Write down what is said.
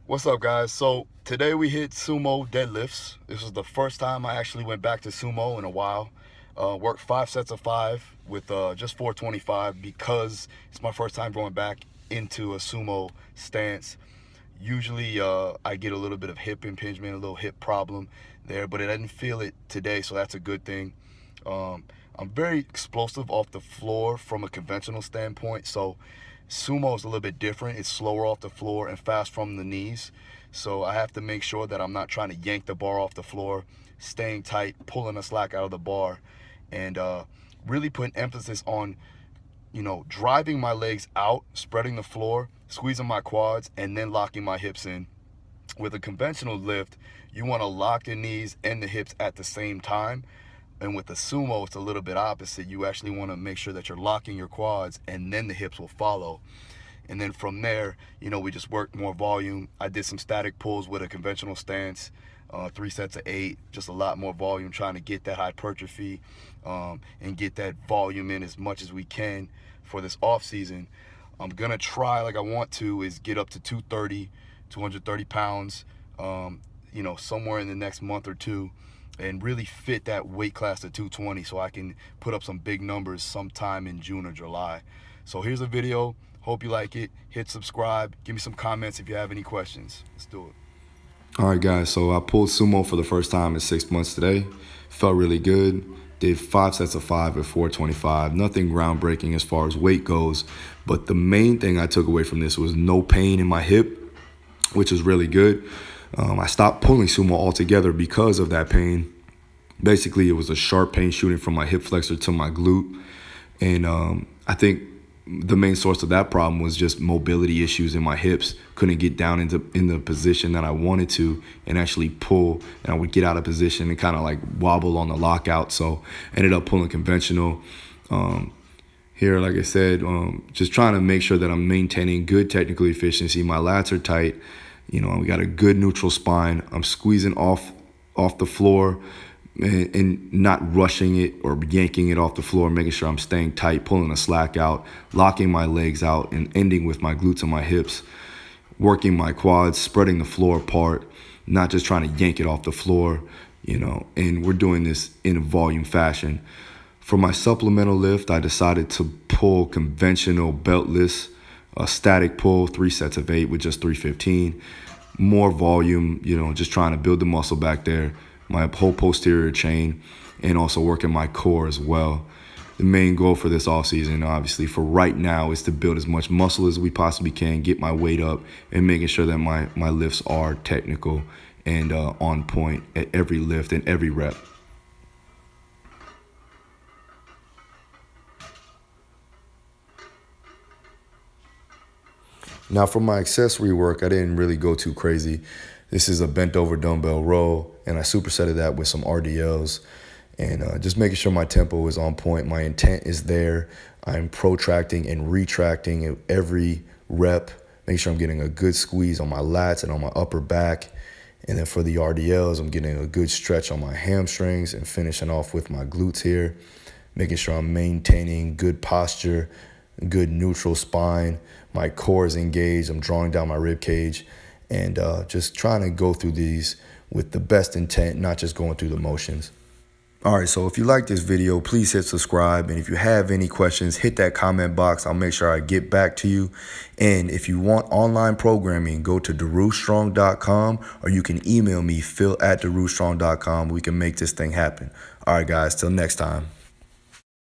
What's up, guys? So today we hit sumo deadlifts. This was the first time I actually went back to sumo in a while. Worked 5 sets of 5 with just 425 because it's my first time going back into a sumo stance. Usually I get a little bit of hip impingement, a little hip problem there, but I didn't feel it today, so that's a good thing. I'm very explosive off the floor from a conventional standpoint, so sumo is a little bit different. It's slower off the floor and fast from the knees, so I have to make sure that I'm not trying to yank the bar off the floor, staying tight, pulling the slack out of the bar, and really putting emphasis on driving my legs out, spreading the floor, squeezing my quads, and then locking my hips in. With a conventional lift, you want to lock the knees and the hips at the same time. And with the sumo, it's a little bit opposite. You actually want to make sure that you're locking your quads and then the hips will follow. And then from there, we just work more volume. I did some static pulls with a conventional stance, 3 sets of 8, just a lot more volume, trying to get that hypertrophy and get that volume in as much as we can for this off season. I'm gonna try, like I want to, is get up to 230 pounds, somewhere in the next month or two, and really fit that weight class to 220 so I can put up some big numbers sometime in June or July. So here's a video. Hope you like it. Hit subscribe. Give me some comments if you have any questions. Let's do it. All right, guys, so I pulled sumo for the first time in 6 months today. Felt really good. Did 5 sets of 5 at 425. Nothing groundbreaking as far as weight goes, but the main thing I took away from this was no pain in my hip, which is really good. I stopped pulling sumo altogether because of that pain. Basically, it was a sharp pain shooting from my hip flexor to my glute, and I think the main source of that problem was just mobility issues in my hips. Couldn't get down in the position that I wanted to and actually pull, and I would get out of position and kind of like wobble on the lockout. So ended up pulling conventional. Here, like I said, just trying to make sure that I'm maintaining good technical efficiency. My lats are tight. We got a good neutral spine. I'm squeezing off the floor and not rushing it or yanking it off the floor, making sure I'm staying tight, pulling the slack out, locking my legs out, and ending with my glutes and my hips, working my quads, spreading the floor apart, not just trying to yank it off the floor, and we're doing this in a volume fashion. For my supplemental lift, I decided to pull conventional beltless, a static pull, 3 sets of 8 with just 315, more volume, just trying to build the muscle back there, my whole posterior chain, and also working my core as well. The main goal for this off season, obviously, for right now, is to build as much muscle as we possibly can, get my weight up, and making sure that my lifts are technical and on point at every lift and every rep. Now for my accessory work, I didn't really go too crazy. This is a bent over dumbbell row, and I supersetted that with some RDLs, and just making sure my tempo is on point. My intent is there. I'm protracting and retracting at every rep, making sure I'm getting a good squeeze on my lats and on my upper back. And then for the RDLs, I'm getting a good stretch on my hamstrings and finishing off with my glutes here, making sure I'm maintaining good posture, good neutral spine. My core is engaged. I'm drawing down my rib cage, and just trying to go through these with the best intent, not just going through the motions. All right, so if you like this video, please hit subscribe. And if you have any questions, hit that comment box. I'll make sure I get back to you. And if you want online programming, go to darustrong.com, or you can email me, phil@darustrong.com. We can make this thing happen. All right, guys, till next time.